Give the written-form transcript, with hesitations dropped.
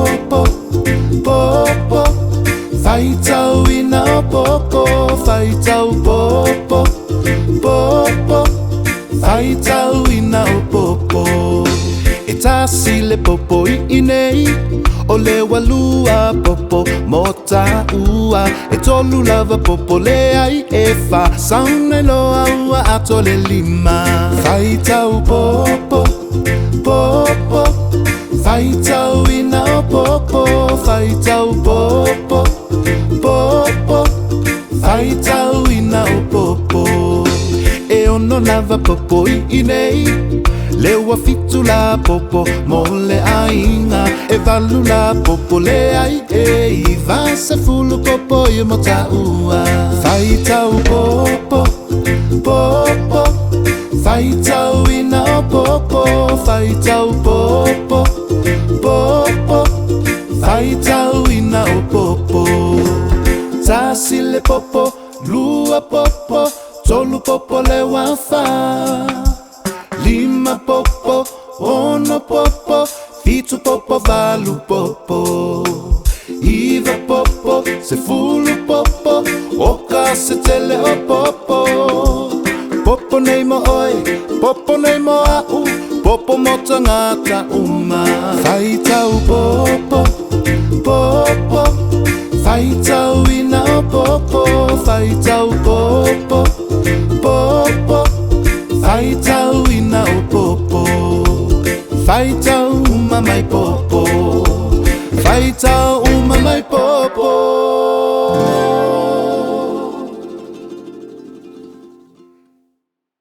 popo, popo. Faita wina o popo, faita o popo, popo. Faita wina o popo. Eta sile popo inei, ole walua popo mota ua. Etolu lava popo le ai efa, saune loa ua atole lima. Faita o popo, popo. Faita wina o popo, faita o popo, popo. Faita wina o popo. E ono lava popo inei, lewa fitu la popo, mole ainga. E valu la popo le ai e va se fulu popo e mota ua. Faita o popo, popo. Faita wina o popo, faita o popo, popo. Faita wina o popo. Tasile popo, lua popo, tolu popo le wafa. Lima popo, ono popo, fitu popo, valu popo. Iva popo, se fulu popo, oka se tele o popo. Popo nei mo oi, popo nei mo au, popo mota ngata uma. Faita u popo.